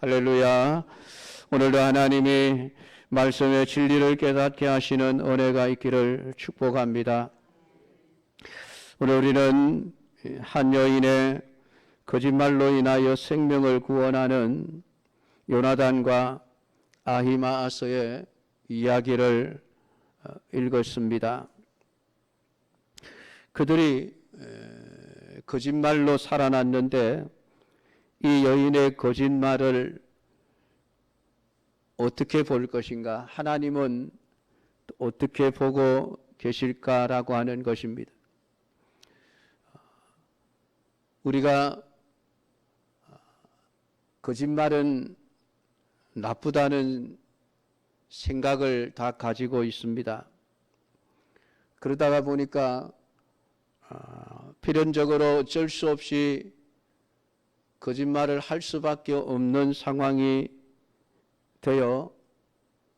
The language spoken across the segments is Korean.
할렐루야. 오늘도 하나님이 말씀의 진리를 깨닫게 하시는 은혜가 있기를 축복합니다. 오늘 우리는 한 여인의 거짓말로 인하여 생명을 구원하는 요나단과 아히마아스의 이야기를 읽었습니다. 그들이 거짓말로 살아났는데 이 여인의 거짓말을 어떻게 볼 것인가? 하나님은 어떻게 보고 계실까라고 하는 것입니다. 우리가 거짓말은 나쁘다는 생각을 다 가지고 있습니다. 그러다가 보니까 필연적으로 어쩔 수 없이 거짓말을 할 수밖에 없는 상황이 되어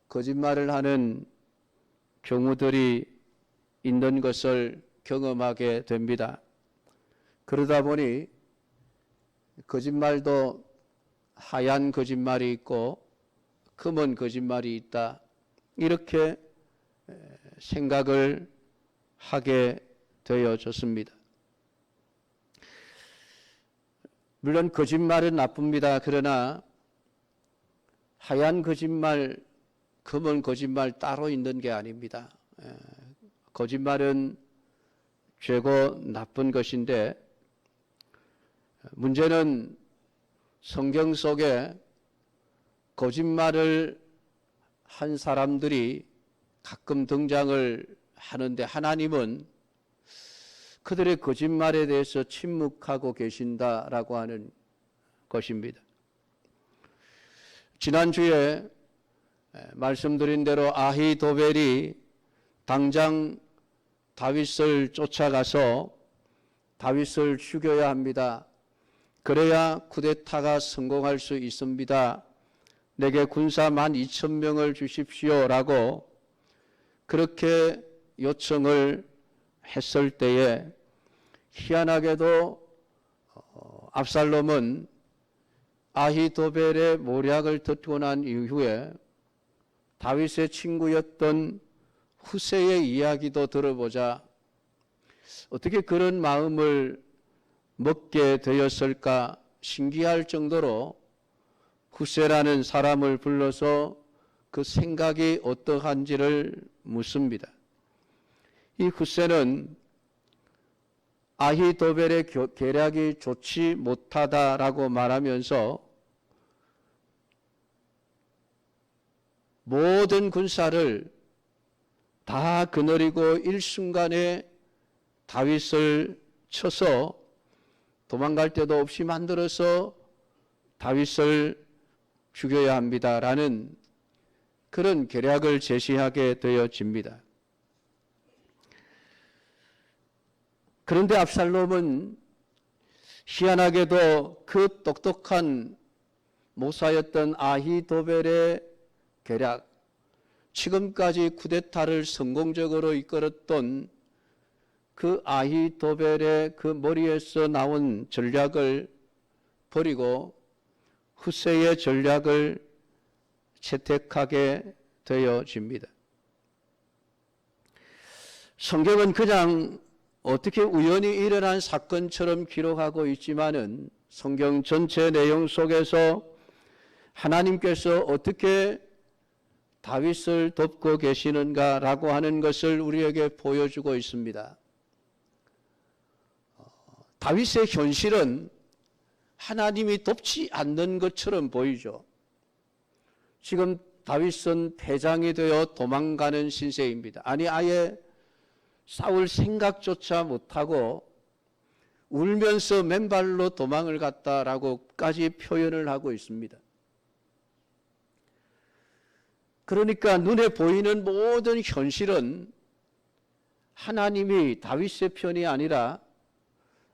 거짓말을 하는 경우들이 있는 것을 경험하게 됩니다. 그러다 보니 거짓말도 하얀 거짓말이 있고 검은 거짓말이 있다. 이렇게 생각을 하게 되어졌습니다. 물론 거짓말은 나쁩니다. 그러나 하얀 거짓말, 검은 거짓말 따로 있는 게 아닙니다. 거짓말은 죄고 나쁜 것인데 문제는 성경 속에 거짓말을 한 사람들이 가끔 등장을 하는데 하나님은 그들의 거짓말에 대해서 침묵하고 계신다라고 하는 것입니다. 지난주에 말씀드린 대로 아히도벨이 당장 다윗을 쫓아가서 다윗을 죽여야 합니다. 그래야 쿠데타가 성공할 수 있습니다. 내게 군사 12,000명을 주십시오라고 그렇게 요청을 했을 때에 희한하게도 압살롬은 아히도벨의 모략을 듣고 난 이후에 다윗의 친구였던 후세의 이야기도 들어보자 어떻게 그런 마음을 먹게 되었을까 신기할 정도로 후세라는 사람을 불러서 그 생각이 어떠한지를 묻습니다. 이 후세는 아히도벨의 계략이 좋지 못하다라고 말하면서 모든 군사를 다 거느리고 일순간에 다윗을 쳐서 도망갈 데도 없이 만들어서 다윗을 죽여야 합니다라는 그런 계략을 제시하게 되어집니다. 그런데 압살롬은 희한하게도 그 똑똑한 모사였던 아히도벨의 계략, 지금까지 쿠데타를 성공적으로 이끌었던 그 아히도벨의 그 머리에서 나온 전략을 버리고 후세의 전략을 채택하게 되어집니다. 성경은 그냥 어떻게 우연히 일어난 사건처럼 기록하고 있지만은 성경 전체 내용 속에서 하나님께서 어떻게 다윗을 돕고 계시는가라고 하는 것을 우리에게 보여주고 있습니다. 다윗의 현실은 하나님이 돕지 않는 것처럼 보이죠. 지금 다윗은 패장이 되어 도망가는 신세입니다. 아니 아예 싸울 생각조차 못하고 울면서 맨발로 도망을 갔다라고까지 표현을 하고 있습니다. 그러니까 눈에 보이는 모든 현실은 하나님이 다윗의 편이 아니라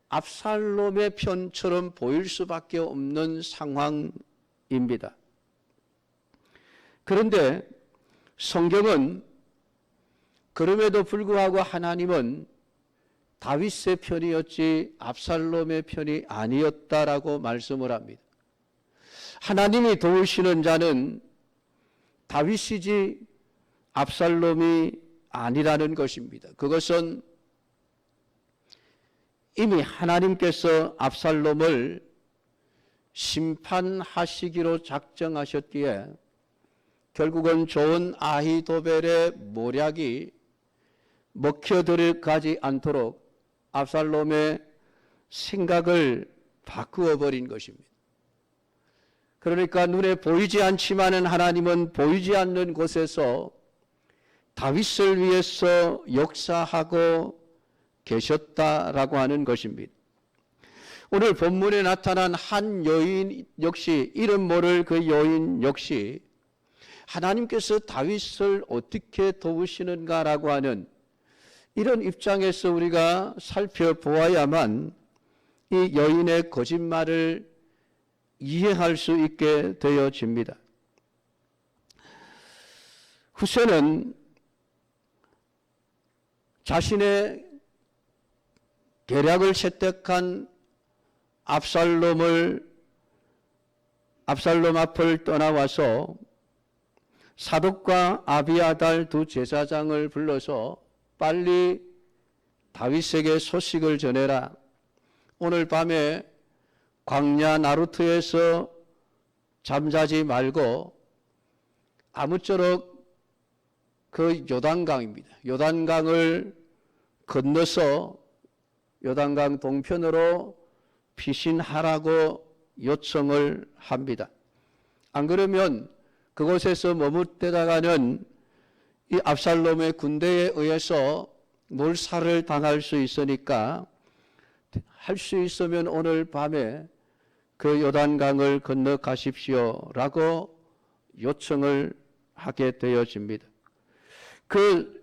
압살롬의 편처럼 보일 수밖에 없는 상황입니다. 그런데 성경은 그럼에도 불구하고 하나님은 다윗의 편이었지 압살롬의 편이 아니었다라고 말씀을 합니다. 하나님이 도우시는 자는 다윗이지 압살롬이 아니라는 것입니다. 그것은 이미 하나님께서 압살롬을 심판하시기로 작정하셨기에 결국은 좋은 아히도벨의 모략이 먹혀 들어가지 않도록 압살롬의 생각을 바꾸어 버린 것입니다. 그러니까 눈에 보이지 않지만은 하나님은 보이지 않는 곳에서 다윗을 위해서 역사하고 계셨다라고 하는 것입니다. 오늘 본문에 나타난 한 여인 역시, 이름 모를 그 여인 역시 하나님께서 다윗을 어떻게 도우시는가라고 하는 이런 입장에서 우리가 살펴보아야만 이 여인의 거짓말을 이해할 수 있게 되어집니다. 후세는 자신의 계략을 채택한 압살롬 앞을 떠나와서 사독과 아비아달 두 제사장을 불러서 빨리 다윗에게 소식을 전해라. 오늘 밤에 광야 나루트에서 잠자지 말고 아무쪼록 그 요단강입니다. 요단강을 건너서 요단강 동편으로 피신하라고 요청을 합니다. 안 그러면 그곳에서 머뭇대다가는 이 압살롬의 군대에 의해서 몰살을 당할 수 있으니까 할 수 있으면 오늘 밤에 그 요단강을 건너가십시오라고 요청을 하게 되어집니다. 그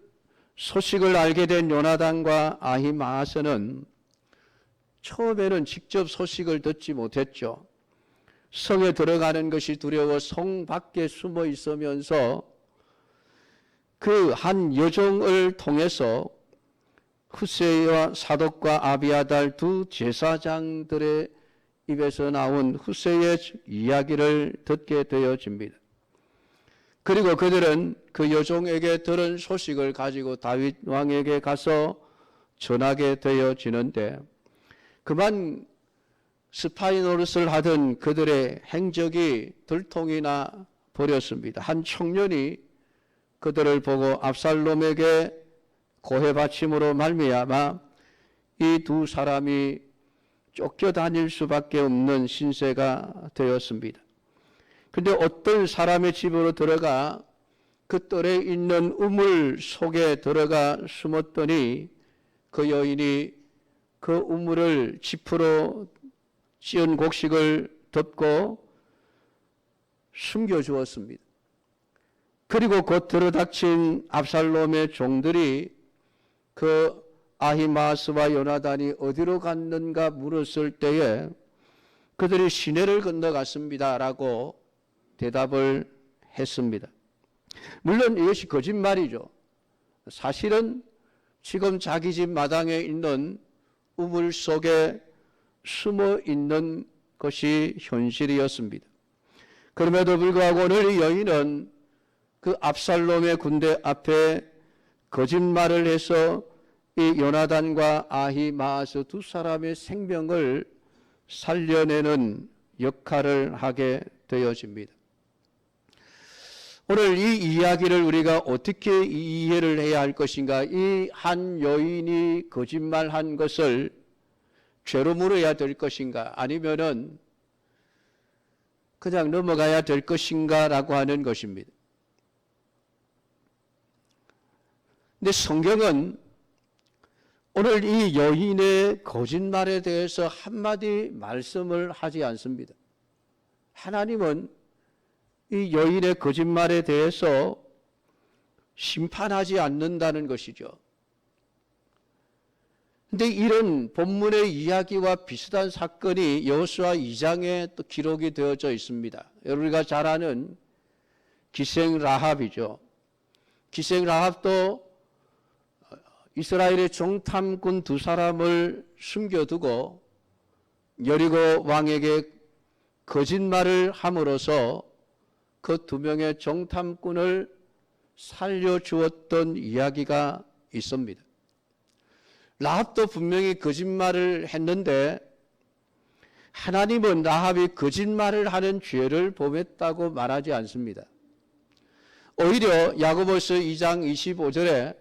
소식을 알게 된 요나단과 아히마아스는 처음에는 직접 소식을 듣지 못했죠. 성에 들어가는 것이 두려워 성 밖에 숨어 있으면서 그 한 여종을 통해서 후세이와 사독과 아비아달 두 제사장들의 입에서 나온 후세이의 이야기를 듣게 되어집니다. 그리고 그들은 그 여종에게 들은 소식을 가지고 다윗 왕에게 가서 전하게 되어지는데 그만 스파이 노릇을 하던 그들의 행적이 들통이 나 버렸습니다. 한 청년이 그들을 보고 압살롬에게 고해바침으로 말미암아 이 두 사람이 쫓겨다닐 수밖에 없는 신세가 되었습니다. 그런데 어떤 사람의 집으로 들어가 그 뜰에 있는 우물 속에 들어가 숨었더니 그 여인이 그 우물을 지프로 씌운 곡식을 덮고 숨겨주었습니다. 그리고 곧 들어닥친 압살롬의 종들이 그 아히마스와 요나단이 어디로 갔는가 물었을 때에 그들이 시내를 건너갔습니다라고 대답을 했습니다. 물론 이것이 거짓말이죠. 사실은 지금 자기 집 마당에 있는 우물 속에 숨어 있는 것이 현실이었습니다. 그럼에도 불구하고 오늘 이 여인은 그 압살롬의 군대 앞에 거짓말을 해서 이 요나단과 아히마아스 두 사람의 생명을 살려내는 역할을 하게 되어집니다. 오늘 이 이야기를 우리가 어떻게 이해를 해야 할 것인가? 이 한 여인이 거짓말한 것을 죄로 물어야 될 것인가? 아니면은 그냥 넘어가야 될 것인가라고 하는 것입니다. 근데 성경은 오늘 이 여인의 거짓말에 대해서 한마디 말씀을 하지 않습니다. 하나님은 이 여인의 거짓말에 대해서 심판하지 않는다는 것이죠. 그런데 이런 본문의 이야기와 비슷한 사건이 여호수아 2장에 또 기록이 되어져 있습니다. 우리가 잘 아는 기생 라합이죠. 기생 라합도 이스라엘의 정탐꾼 두 사람을 숨겨두고 여리고 왕에게 거짓말을 함으로써 그 두 명의 정탐꾼을 살려주었던 이야기가 있습니다. 라합도 분명히 거짓말을 했는데 하나님은 라합이 거짓말을 하는 죄를 범했다고 말하지 않습니다. 오히려 야고보서 2장 25절에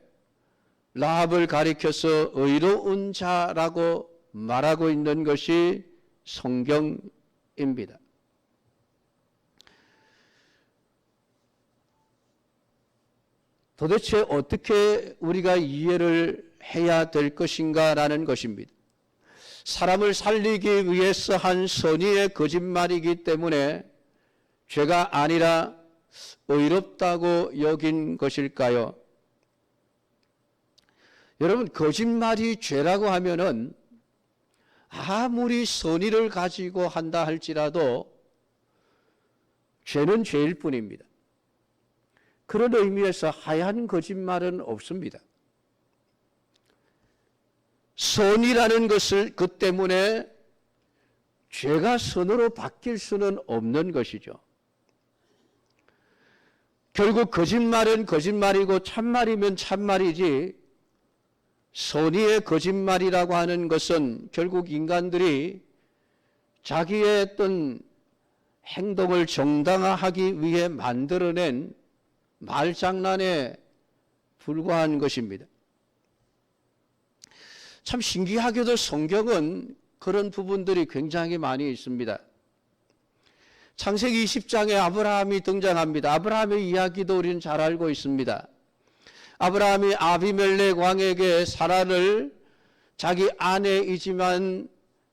라합을 가리켜서 의로운 자라고 말하고 있는 것이 성경입니다. 도대체 어떻게 우리가 이해를 해야 될 것인가라는 것입니다. 사람을 살리기 위해서 한 선의의 거짓말이기 때문에 죄가 아니라 의롭다고 여긴 것일까요? 여러분, 거짓말이 죄라고 하면은 아무리 선의를 가지고 한다 할지라도 죄는 죄일 뿐입니다. 그런 의미에서 하얀 거짓말은 없습니다. 선이라는 것을 그 때문에 죄가 선으로 바뀔 수는 없는 것이죠. 결국 거짓말은 거짓말이고 참말이면 참말이지, 선의의 거짓말이라고 하는 것은 결국 인간들이 자기의 어떤 행동을 정당화하기 위해 만들어낸 말장난에 불과한 것입니다. 참 신기하게도 성경은 그런 부분들이 굉장히 많이 있습니다. 창세기 20장에 아브라함이 등장합니다. 아브라함의 이야기도 우리는 잘 알고 있습니다. 아브라함이 아비멜렉 왕에게 사라를 자기 아내이지만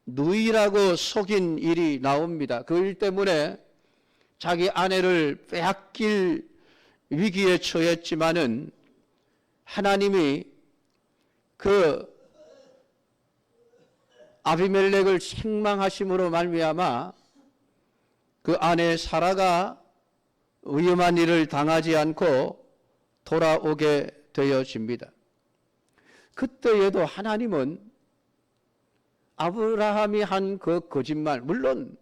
누이라고 속인 일이 나옵니다. 그 일 때문에 자기 아내를 빼앗길 위기에 처했지만은 하나님이 그 아비멜렉을 책망하심으로 말미암아 그 아내 사라가 위험한 일을 당하지 않고 돌아오게 되어집니다. 그때에도 하나님은 아브라함이 한 그 거짓말, 물론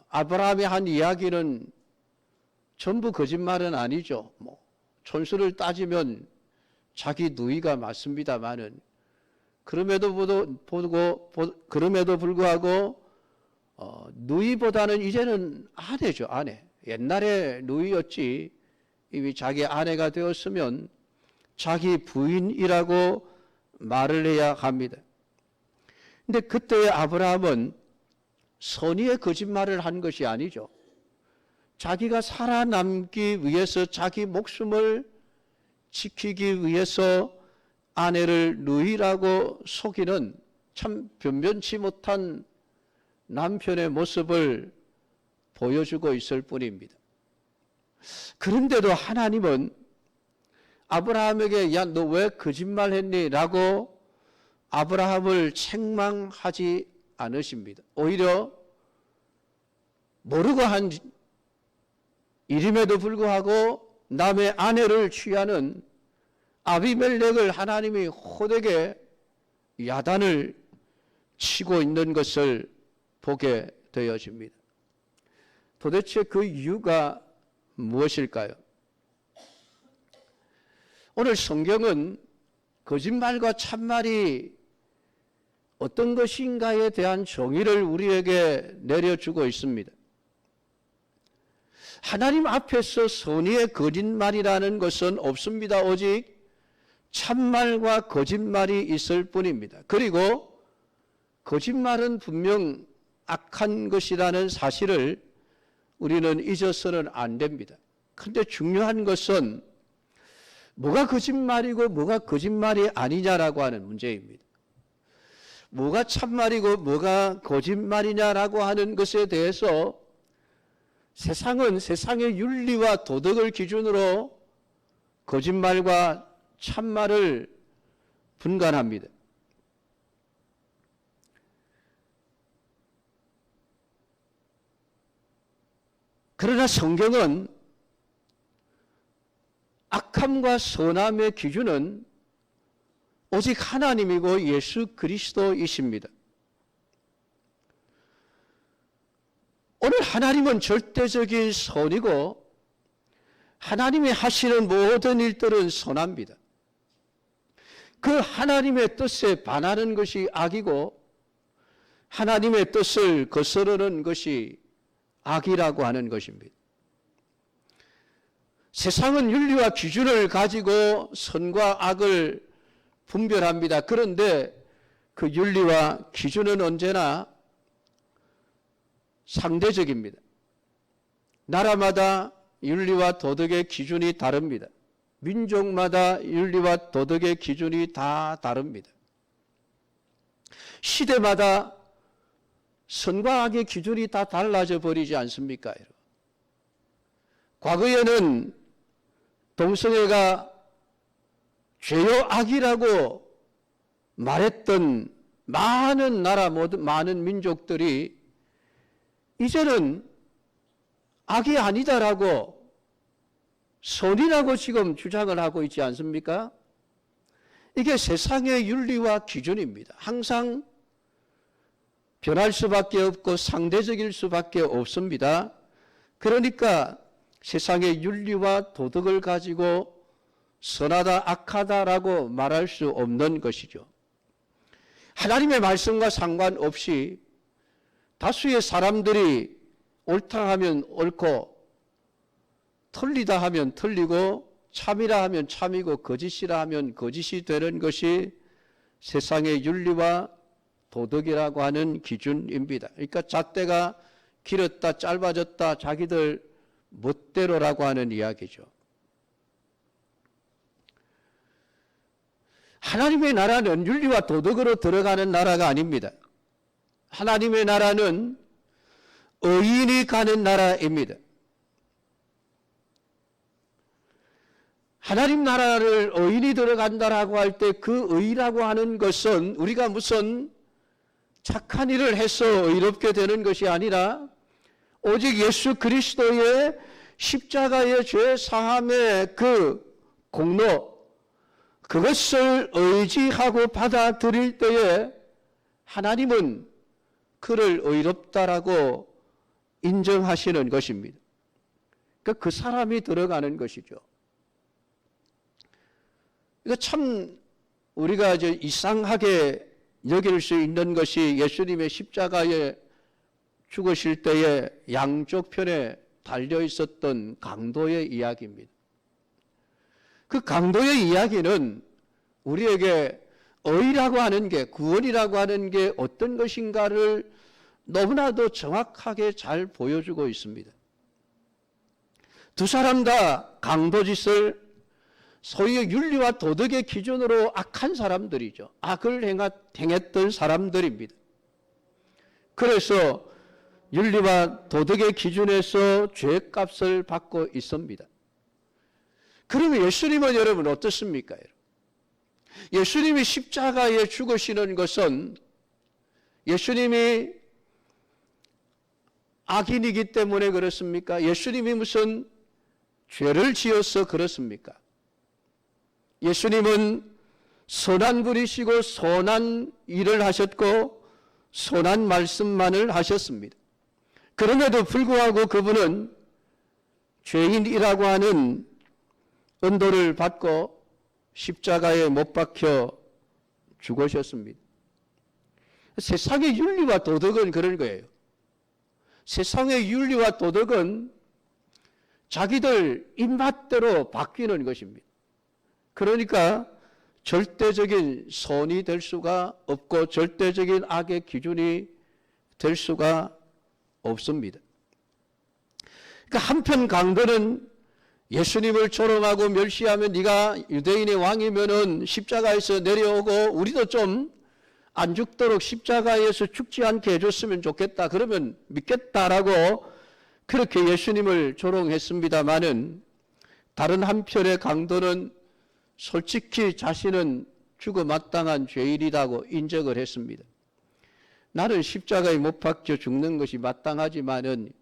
아브라함이 한 이야기는 전부 거짓말은 아니죠. 촌수를 따지면 자기 누이가 맞습니다만은 그럼에도 불구하고 누이보다는 이제는 아내죠, 아내. 옛날에 누이였지 이미 자기 아내가 되었으면 자기 부인이라고 말을 해야 합니다. 근데 그때의 아브라함은 선의의 거짓말을 한 것이 아니죠. 자기가 살아남기 위해서, 자기 목숨을 지키기 위해서 아내를 누이라고 속이는 참 변변치 못한 남편의 모습을 보여주고 있을 뿐입니다. 그런데도 하나님은 아브라함에게 야, 너 왜 거짓말했니? 라고 아브라함을 책망하지 않으십니다. 오히려 모르고 한 일임에도 불구하고 남의 아내를 취하는 아비멜렉을 하나님이 호되게 야단을 치고 있는 것을 보게 되어집니다. 도대체 그 이유가 무엇일까요? 오늘 성경은 거짓말과 참말이 어떤 것인가에 대한 정의를 우리에게 내려주고 있습니다. 하나님 앞에서 선의의 거짓말이라는 것은 없습니다. 오직 참말과 거짓말이 있을 뿐입니다. 그리고 거짓말은 분명 악한 것이라는 사실을 우리는 잊어서는 안 됩니다. 그런데 중요한 것은 뭐가 거짓말이고 뭐가 거짓말이 아니냐라고 하는 문제입니다. 뭐가 참말이고 뭐가 거짓말이냐라고 하는 것에 대해서 세상은 세상의 윤리와 도덕을 기준으로 거짓말과 참말을 분간합니다. 그러나 성경은 악함과 선함의 기준은 오직 하나님이고 예수 그리스도이십니다. 오늘 하나님은 절대적인 선이고 하나님이 하시는 모든 일들은 선합니다. 그 하나님의 뜻에 반하는 것이 악이고 하나님의 뜻을 거스르는 것이 악이라고 하는 것입니다. 세상은 윤리와 기준을 가지고 선과 악을 분별합니다. 그런데 그 윤리와 기준은 언제나 상대적입니다. 나라마다 윤리와 도덕의 기준이 다릅니다. 민족마다 윤리와 도덕의 기준이 다 다릅니다. 시대마다 선과 악의 기준이 다 달라져 버리지 않습니까? 과거에는 동성애가 죄요 악이라고 말했던 많은 나라, 많은 민족들이 이제는 악이 아니다라고 선이라고 지금 주장을 하고 있지 않습니까? 이게 세상의 윤리와 기준입니다. 항상 변할 수밖에 없고 상대적일 수밖에 없습니다. 그러니까 세상의 윤리와 도덕을 가지고 선하다 악하다라고 말할 수 없는 것이죠. 하나님의 말씀과 상관없이 다수의 사람들이 옳다 하면 옳고 틀리다 하면 틀리고 참이라 하면 참이고 거짓이라 하면 거짓이 되는 것이 세상의 윤리와 도덕이라고 하는 기준입니다. 그러니까 잣대가 길었다 짧아졌다 자기들 멋대로라고 하는 이야기죠. 하나님의 나라는 윤리와 도덕으로 들어가는 나라가 아닙니다. 하나님의 나라는 의인이 가는 나라입니다. 하나님 나라를 의인이 들어간다라고 할 때 그 의라고 하는 것은 우리가 무슨 착한 일을 해서 의롭게 되는 것이 아니라 오직 예수 그리스도의 십자가의 죄 사함의 그 공로, 그것을 의지하고 받아들일 때에 하나님은 그를 의롭다라고 인정하시는 것입니다. 그러니까 그 사람이 들어가는 것이죠. 이거 참 우리가 이상하게 여길 수 있는 것이 예수님의 십자가에 죽으실 때에 양쪽 편에 달려 있었던 강도의 이야기입니다. 그 강도의 이야기는 우리에게 의라고 하는 게, 구원이라고 하는 게 어떤 것인가를 너무나도 정확하게 잘 보여주고 있습니다. 두 사람 다 강도짓을 소위 윤리와 도덕의 기준으로 악한 사람들이죠. 악을 행했던 사람들입니다. 그래서 윤리와 도덕의 기준에서 죄값을 받고 있습니다. 그러면 예수님은 여러분 어떻습니까? 예수님이 십자가에 죽으시는 것은 예수님이 악인이기 때문에 그렇습니까? 예수님이 무슨 죄를 지어서 그렇습니까? 예수님은 선한 분이시고 선한 일을 하셨고 선한 말씀만을 하셨습니다. 그럼에도 불구하고 그분은 죄인이라고 하는 은도를 받고 십자가에 못 박혀 죽으셨습니다. 세상의 윤리와 도덕은 그런 거예요. 세상의 윤리와 도덕은 자기들 입맛대로 바뀌는 것입니다. 그러니까 절대적인 선이 될 수가 없고 절대적인 악의 기준이 될 수가 없습니다. 그러니까 한편 강도는 예수님을 조롱하고 멸시하면 네가 유대인의 왕이면은 십자가에서 내려오고 우리도 좀 안 죽도록 십자가에서 죽지 않게 해줬으면 좋겠다. 그러면 믿겠다라고 그렇게 예수님을 조롱했습니다마는 다른 한편의 강도는 솔직히 자신은 죽어 마땅한 죄인이라고 인정을 했습니다. 나는 십자가에 못 박혀 죽는 것이 마땅하지만은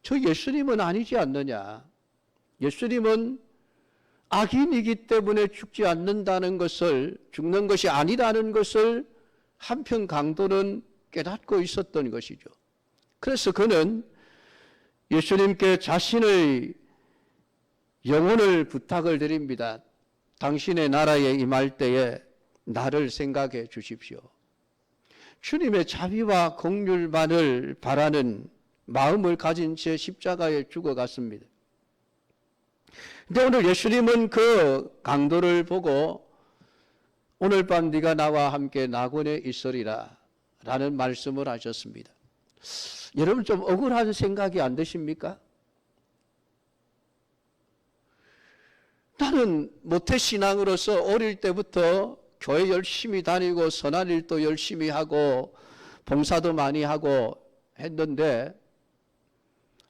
저 예수님은 아니지 않느냐. 예수님은 악인이기 때문에 죽지 않는다는 것을, 죽는 것이 아니라는 것을 한편 강도는 깨닫고 있었던 것이죠. 그래서 그는 예수님께 자신의 영혼을 부탁을 드립니다. 당신의 나라에 임할 때에 나를 생각해 주십시오. 주님의 자비와 긍휼만을 바라는 마음을 가진 채 십자가에 죽어갔습니다. 근데 오늘 예수님은 그 강도를 보고 오늘 밤 네가 나와 함께 낙원에 있으리라 라는 말씀을 하셨습니다. 여러분 좀 억울한 생각이 안 드십니까? 나는 모태신앙으로서 어릴 때부터 교회 열심히 다니고 선한 일도 열심히 하고 봉사도 많이 하고 했는데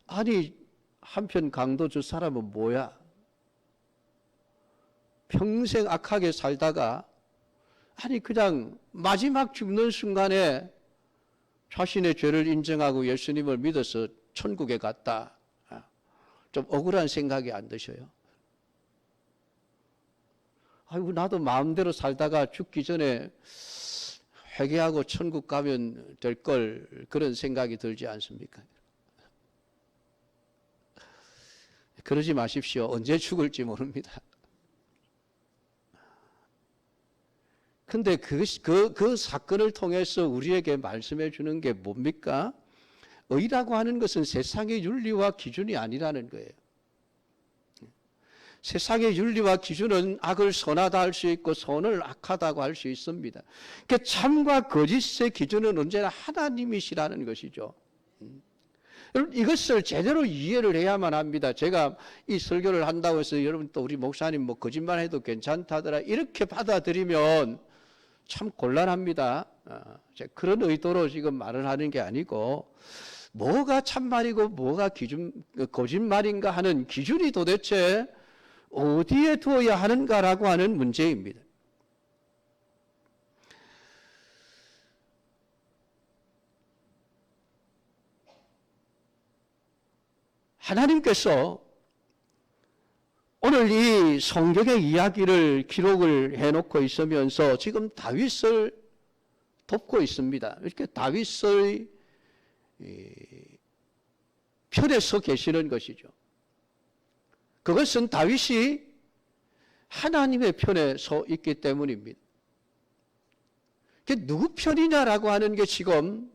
아니 한편 강도 저 사람은 뭐야? 평생 악하게 살다가 아니 그냥 마지막 죽는 순간에 자신의 죄를 인정하고 예수님을 믿어서 천국에 갔다. 좀 억울한 생각이 안 드셔요? 아이고 나도 마음대로 살다가 죽기 전에 회개하고 천국 가면 될 걸 그런 생각이 들지 않습니까? 그러지 마십시오. 언제 죽을지 모릅니다. 근데 그 사건을 통해서 우리에게 말씀해 주는 게 뭡니까? 의라고 하는 것은 세상의 윤리와 기준이 아니라는 거예요. 세상의 윤리와 기준은 악을 선하다 할 수 있고 선을 악하다고 할 수 있습니다. 그러니까 참과 거짓의 기준은 언제나 하나님이시라는 것이죠. 여러분 이것을 제대로 이해를 해야만 합니다. 제가 이 설교를 한다고 해서 여러분 또 우리 목사님 뭐 거짓말해도 괜찮다더라 이렇게 받아들이면 참 곤란합니다. 그런 의도로 지금 말을 하는 게 아니고 뭐가 참말이고 뭐가 거짓말인가 하는 기준이 도대체 어디에 두어야 하는가라고 하는 문제입니다. 하나님께서 오늘 이 성경의 이야기를 기록을 해놓고 있으면서 지금 다윗을 돕고 있습니다. 이렇게 다윗의 편에 서 계시는 것이죠. 그것은 다윗이 하나님의 편에 서 있기 때문입니다. 누구 편이냐라고 하는 게 지금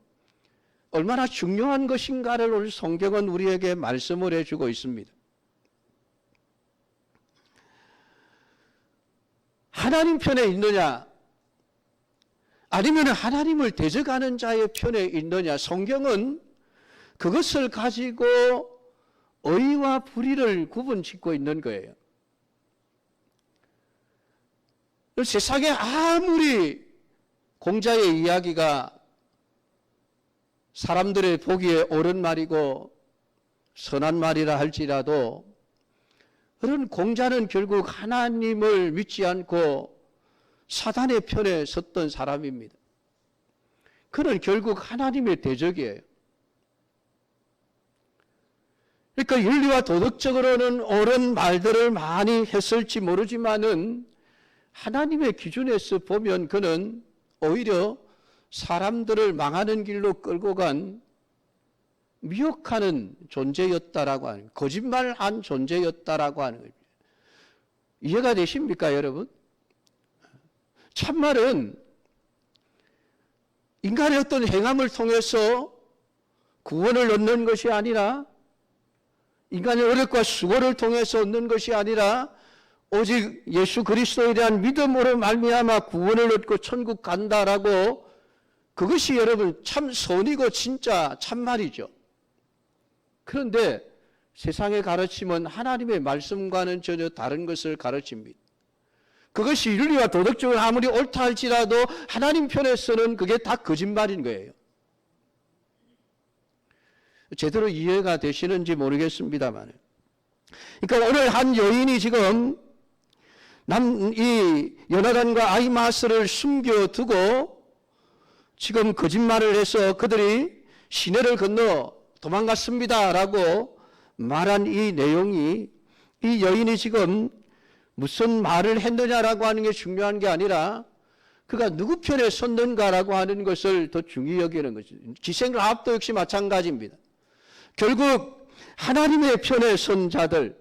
얼마나 중요한 것인가를 오늘 성경은 우리에게 말씀을 해주고 있습니다. 하나님 편에 있느냐 아니면 하나님을 대적하는 자의 편에 있느냐, 성경은 그것을 가지고 의와 불의를 구분짓고 있는 거예요. 세상에 아무리 공자의 이야기가 사람들의 보기에 옳은 말이고 선한 말이라 할지라도 그런 공자는 결국 하나님을 믿지 않고 사단의 편에 섰던 사람입니다. 그는 결국 하나님의 대적이에요. 그러니까 윤리와 도덕적으로는 옳은 말들을 많이 했을지 모르지만은 하나님의 기준에서 보면 그는 오히려 사람들을 망하는 길로 끌고 간 미혹하는 존재였다라고 하는, 거짓말한 존재였다라고 하는 거죠. 이해가 되십니까, 여러분? 참말은 인간의 어떤 행함을 통해서 구원을 얻는 것이 아니라, 인간의 노력과 수고를 통해서 얻는 것이 아니라 오직 예수 그리스도에 대한 믿음으로 말미암아 구원을 얻고 천국 간다라고, 그것이 여러분 참 선이고 진짜 참말이죠. 그런데 세상의 가르침은 하나님의 말씀과는 전혀 다른 것을 가르칩니다. 그것이 윤리와 도덕적으로 아무리 옳다 할지라도 하나님 편에서는 그게 다 거짓말인 거예요. 제대로 이해가 되시는지 모르겠습니다만, 그러니까 오늘 한 여인이 지금 이 요나단과 아히마스를 숨겨두고 지금 거짓말을 해서 그들이 시내를 건너 도망갔습니다 라고 말한 이 내용이, 이 여인이 지금 무슨 말을 했느냐라고 하는 게 중요한 게 아니라 그가 누구 편에 섰는가라고 하는 것을 더 중요히 여기는 것이죠. 기생라합도 역시 마찬가지입니다. 결국 하나님의 편에 선 자들,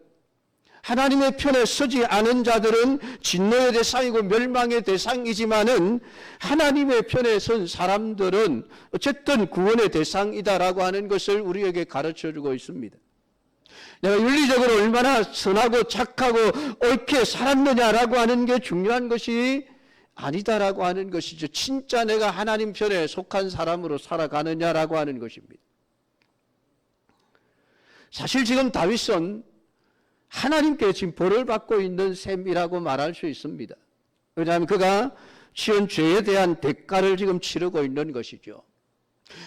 하나님의 편에 서지 않은 자들은 진노의 대상이고 멸망의 대상이지만은 하나님의 편에 선 사람들은 어쨌든 구원의 대상이다라고 하는 것을 우리에게 가르쳐주고 있습니다. 내가 윤리적으로 얼마나 선하고 착하고 옳게 살았느냐라고 하는 게 중요한 것이 아니다라고 하는 것이죠. 진짜 내가 하나님 편에 속한 사람으로 살아가느냐라고 하는 것입니다. 사실 지금 다윗은 하나님께 지금 벌을 받고 있는 셈이라고 말할 수 있습니다. 왜냐하면 그가 지은 죄에 대한 대가를 지금 치르고 있는 것이죠.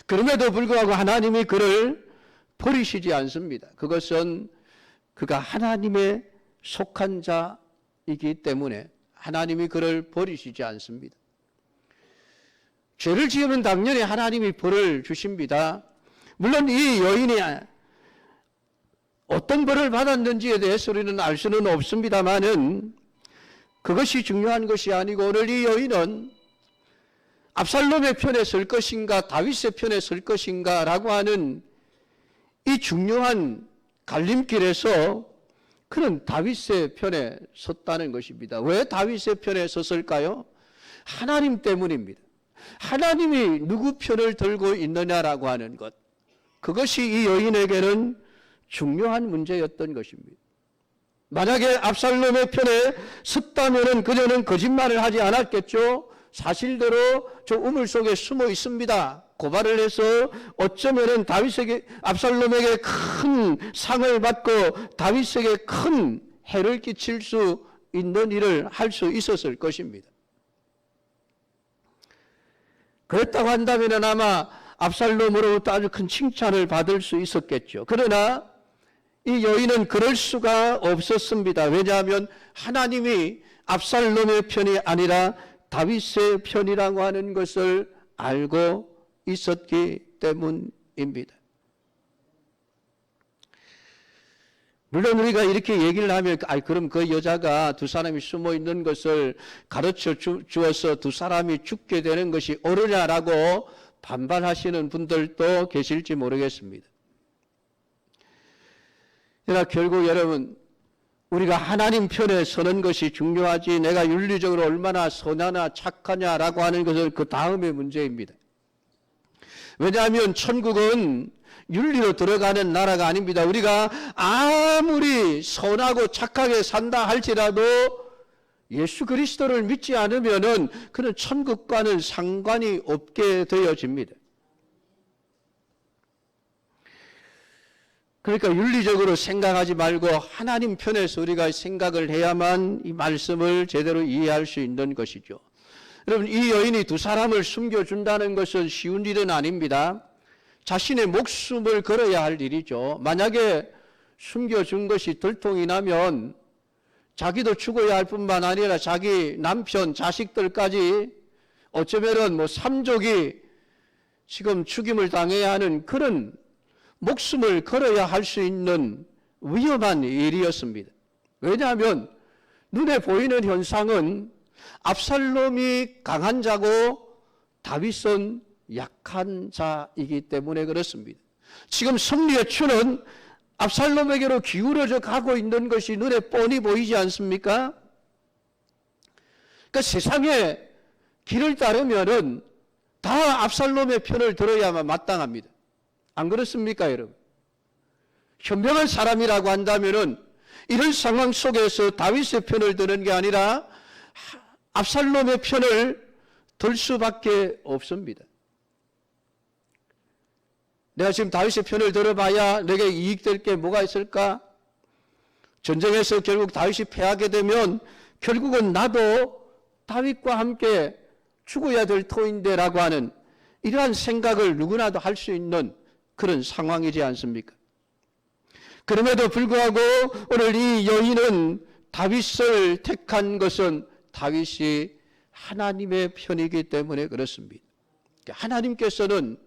그럼에도 불구하고 하나님이 그를 버리시지 않습니다. 그것은 그가 하나님에 속한 자이기 때문에 하나님이 그를 버리시지 않습니다. 죄를 지으면 당연히 하나님이 벌을 주십니다. 물론 이 여인이 어떤 벌을 받았는지에 대해서 우리는 알 수는 없습니다만은 그것이 중요한 것이 아니고 오늘 이 여인은 압살롬의 편에 설 것인가 다윗의 편에 설 것인가 라고 하는 이 중요한 갈림길에서 그는 다윗의 편에 섰다는 것입니다. 왜 다윗의 편에 섰을까요? 하나님 때문입니다. 하나님이 누구 편을 들고 있느냐라고 하는 것, 그것이 이 여인에게는 중요한 문제였던 것입니다. 만약에 압살롬의 편에 섰다면 그녀는 거짓말을 하지 않았겠죠. 사실대로 저 우물 속에 숨어 있습니다. 고발을 해서 어쩌면은 압살롬에게 큰 상을 받고 다윗에게 큰 해를 끼칠 수 있는 일을 할 수 있었을 것입니다. 그랬다고 한다면 아마 압살롬으로부터 아주 큰 칭찬을 받을 수 있었겠죠. 그러나 이 여인은 그럴 수가 없었습니다. 왜냐하면 하나님이 압살롬의 편이 아니라 다윗의 편이라고 하는 것을 알고 있었기 때문입니다. 물론 우리가 이렇게 얘기를 하면 그럼 그 여자가 두 사람이 숨어 있는 것을 가르쳐 주어서 두 사람이 죽게 되는 것이 옳으냐라고 반발하시는 분들도 계실지 모르겠습니다. 그러나 결국 여러분, 우리가 하나님 편에 서는 것이 중요하지 내가 윤리적으로 얼마나 선하나 착하냐라고 하는 것은 그 다음의 문제입니다. 왜냐하면 천국은 윤리로 들어가는 나라가 아닙니다. 우리가 아무리 선하고 착하게 산다 할지라도 예수 그리스도를 믿지 않으면은 그는 천국과는 상관이 없게 되어집니다. 그러니까 윤리적으로 생각하지 말고 하나님 편에서 우리가 생각을 해야만 이 말씀을 제대로 이해할 수 있는 것이죠. 여러분, 이 여인이 두 사람을 숨겨준다는 것은 쉬운 일은 아닙니다. 자신의 목숨을 걸어야 할 일이죠. 만약에 숨겨준 것이 들통이 나면 자기도 죽어야 할 뿐만 아니라 자기 남편, 자식들까지 어쩌면은 삼족이 지금 죽임을 당해야 하는 그런 목숨을 걸어야 할 수 있는 위험한 일이었습니다. 왜냐하면 눈에 보이는 현상은 압살롬이 강한 자고 다윗은 약한 자이기 때문에 그렇습니다. 지금 승리의 추는 압살롬에게로 기울어져 가고 있는 것이 눈에 뻔히 보이지 않습니까? 그러니까 세상에 길을 따르면은 다 압살롬의 편을 들어야만 마땅합니다. 안 그렇습니까, 여러분? 현명한 사람이라고 한다면은 이런 상황 속에서 다윗의 편을 드는 게 아니라 압살롬의 편을 들 수밖에 없습니다. 내가 지금 다윗의 편을 들어봐야 내게 이익될 게 뭐가 있을까? 전쟁에서 결국 다윗이 패하게 되면 결국은 나도 다윗과 함께 죽어야 될 터인데 라고 하는 이러한 생각을 누구나도 할 수 있는 그런 상황이지 않습니까? 그럼에도 불구하고 오늘 이 여인은 다윗을 택한 것은 다윗이 하나님의 편이기 때문에 그렇습니다. 하나님께서는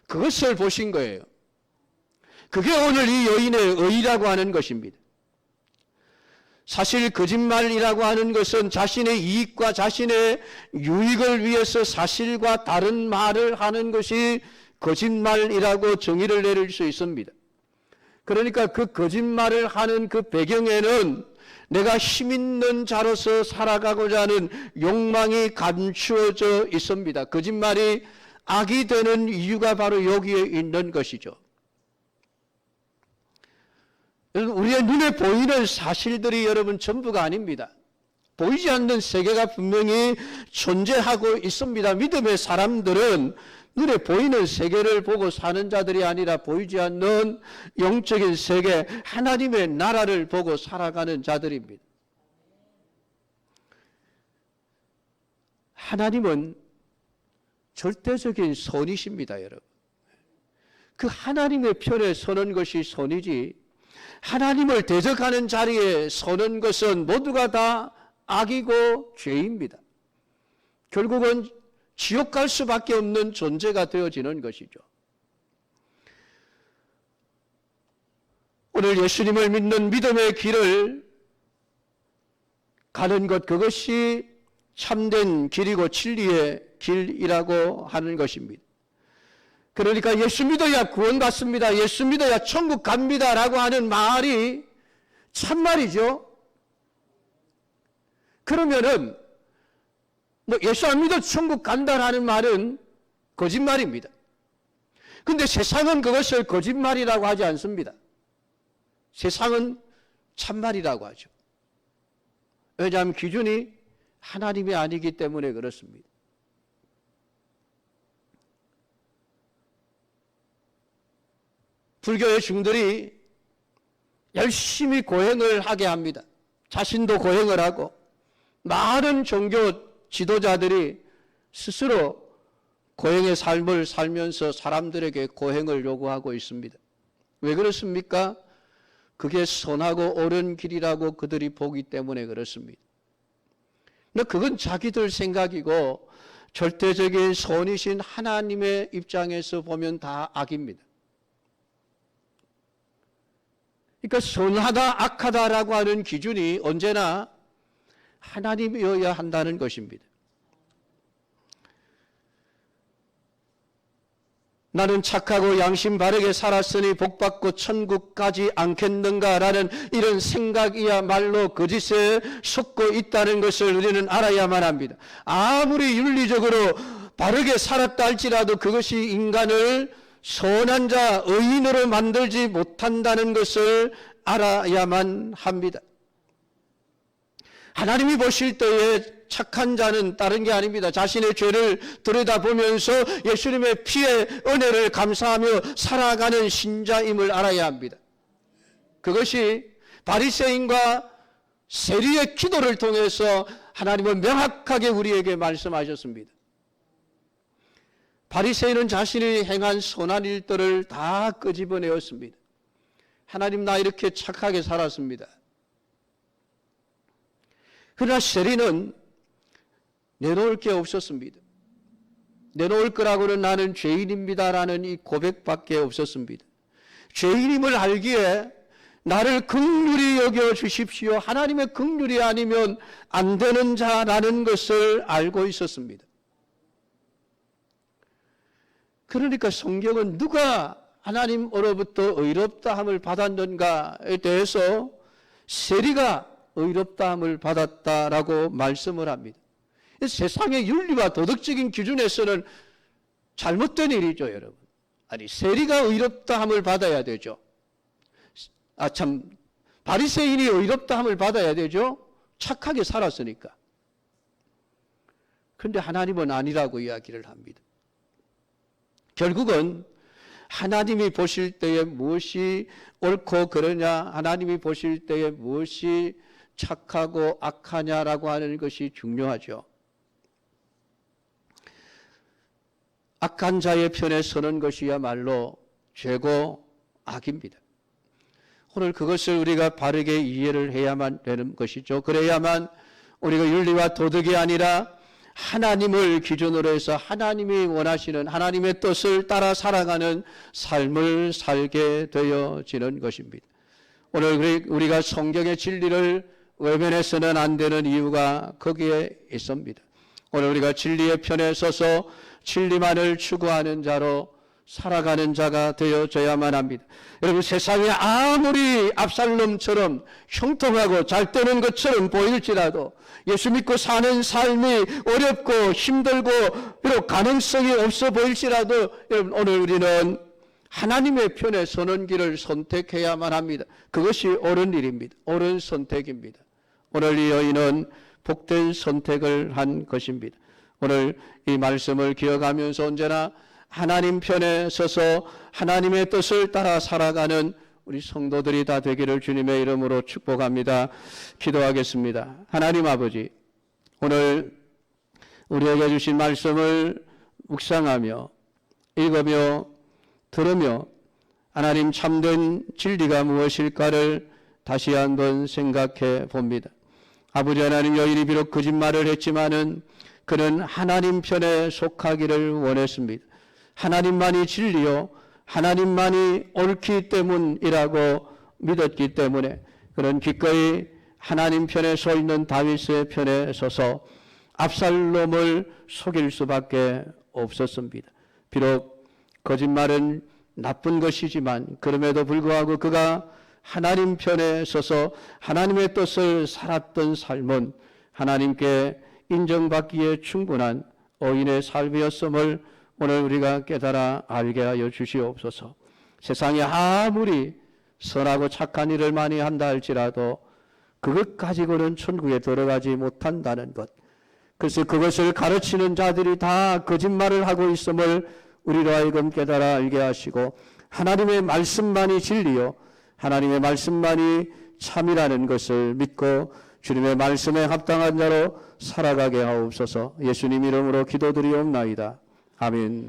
그것을 보신 거예요. 그게 오늘 이 여인의 의라고 하는 것입니다. 사실 거짓말이라고 하는 것은 자신의 이익과 자신의 유익을 위해서 사실과 다른 말을 하는 것이 거짓말이라고 정의를 내릴 수 있습니다. 그러니까 그 거짓말을 하는 그 배경에는 내가 힘 있는 자로서 살아가고자 하는 욕망이 감추어져 있습니다. 거짓말이 악이 되는 이유가 바로 여기에 있는 것이죠. 우리의 눈에 보이는 사실들이 여러분 전부가 아닙니다. 보이지 않는 세계가 분명히 존재하고 있습니다. 믿음의 사람들은 눈에 보이는 세계를 보고 사는 자들이 아니라 보이지 않는 영적인 세계, 하나님의 나라를 보고 살아가는 자들입니다. 하나님은 절대적인 선이십니다, 여러분. 그 하나님의 편에 서는 것이 선이지, 하나님을 대적하는 자리에 서는 것은 모두가 다 악이고 죄입니다. 결국은 지옥 갈 수밖에 없는 존재가 되어지는 것이죠. 오늘 예수님을 믿는 믿음의 길을 가는 것, 그것이 참된 길이고 진리의 길이라고 하는 것입니다. 그러니까 예수 믿어야 구원받습니다, 예수 믿어야 천국 갑니다 라고 하는 말이 참말이죠. 그러면은 예수 안 믿어 천국 간다라는 말은 거짓말입니다. 그런데 세상은 그것을 거짓말이라고 하지 않습니다. 세상은 참말이라고 하죠. 왜냐하면 기준이 하나님이 아니기 때문에 그렇습니다. 불교의 중들이 열심히 고행을 하게 합니다. 자신도 고행을 하고 많은 종교 지도자들이 스스로 고행의 삶을 살면서 사람들에게 고행을 요구하고 있습니다. 왜 그렇습니까? 그게 선하고 옳은 길이라고 그들이 보기 때문에 그렇습니다. 근데 그건 자기들 생각이고 절대적인 선이신 하나님의 입장에서 보면 다 악입니다. 그러니까 선하다, 악하다라고 하는 기준이 언제나 하나님이어야 한다는 것입니다. 나는 착하고 양심 바르게 살았으니 복받고 천국 가지 않겠는가라는 이런 생각이야말로 거짓에 속고 있다는 것을 우리는 알아야만 합니다. 아무리 윤리적으로 바르게 살았다 할지라도 그것이 인간을 선한 자, 의인으로 만들지 못한다는 것을 알아야만 합니다. 하나님이 보실 때에 착한 자는 다른 게 아닙니다. 자신의 죄를 들여다보면서 예수님의 피의 은혜를 감사하며 살아가는 신자임을 알아야 합니다. 그것이 바리새인과 세리의 기도를 통해서 하나님은 명확하게 우리에게 말씀하셨습니다. 바리새인은 자신이 행한 선한 일들을 다 끄집어내었습니다. 하나님, 나 이렇게 착하게 살았습니다. 그러나 세리는 내놓을 게 없었습니다. 내놓을 거라고는 나는 죄인입니다라는 이 고백밖에 없었습니다. 죄인임을 알기에 나를 긍휼히 여겨 주십시오, 하나님의 긍휼이 아니면 안 되는 자라는 것을 알고 있었습니다. 그러니까 성경은 누가 하나님으로부터 의롭다함을 받았는가에 대해서 세리가 의롭다함을 받았다라고 말씀을 합니다. 세상의 윤리와 도덕적인 기준에서는 잘못된 일이죠, 여러분. 아니, 세리가 의롭다함을 받아야 되죠. 바리새인이 의롭다함을 받아야 되죠. 착하게 살았으니까. 그런데 하나님은 아니라고 이야기를 합니다. 결국은 하나님이 보실 때에 무엇이 옳고 그러냐, 하나님이 보실 때에 무엇이 착하고 악하냐라고 하는 것이 중요하죠. 악한 자의 편에 서는 것이야말로 죄고 악입니다. 오늘 그것을 우리가 바르게 이해를 해야만 되는 것이죠. 그래야만 우리가 윤리와 도덕이 아니라 하나님을 기준으로 해서 하나님이 원하시는 하나님의 뜻을 따라 살아가는 삶을 살게 되어지는 것입니다. 오늘 우리가 성경의 진리를 외면해서는 안 되는 이유가 거기에 있습니다. 오늘 우리가 진리의 편에 서서 진리만을 추구하는 자로 살아가는 자가 되어져야만 합니다. 여러분, 세상에 아무리 압살롬처럼 형통하고 잘 되는 것처럼 보일지라도 예수 믿고 사는 삶이 어렵고 힘들고 비록 가능성이 없어 보일지라도 여러분, 오늘 우리는 하나님의 편에 서는 길을 선택해야만 합니다. 그것이 옳은 일입니다. 옳은 선택입니다. 오늘 이 여인은 복된 선택을 한 것입니다. 오늘 이 말씀을 기억하면서 언제나 하나님 편에 서서 하나님의 뜻을 따라 살아가는 우리 성도들이 다 되기를 주님의 이름으로 축복합니다. 기도하겠습니다. 하나님 아버지, 오늘 우리에게 주신 말씀을 묵상하며 읽으며 들으며 하나님 참된 진리가 무엇일까를 다시 한번 생각해 봅니다. 아버지 하나님, 여인이 비록 거짓말을 했지만은 그는 하나님 편에 속하기를 원했습니다. 하나님만이 진리요 하나님만이 옳기 때문이라고 믿었기 때문에 그는 기꺼이 하나님 편에 서 있는 다윗의 편에 서서 압살롬을 속일 수밖에 없었습니다. 비록 거짓말은 나쁜 것이지만 그럼에도 불구하고 그가 하나님 편에 서서 하나님의 뜻을 살았던 삶은 하나님께 인정받기에 충분한 의인의 삶이었음을 오늘 우리가 깨달아 알게 하여 주시옵소서. 세상에 아무리 선하고 착한 일을 많이 한다 할지라도 그것 가지고는 천국에 들어가지 못한다는 것, 그래서 그것을 가르치는 자들이 다 거짓말을 하고 있음을 우리로 하여금 깨달아 알게 하시고 하나님의 말씀만이 진리요 하나님의 말씀만이 참이라는 것을 믿고 주님의 말씀에 합당한 자로 살아가게 하옵소서. 예수님 이름으로 기도드리옵나이다. 아멘.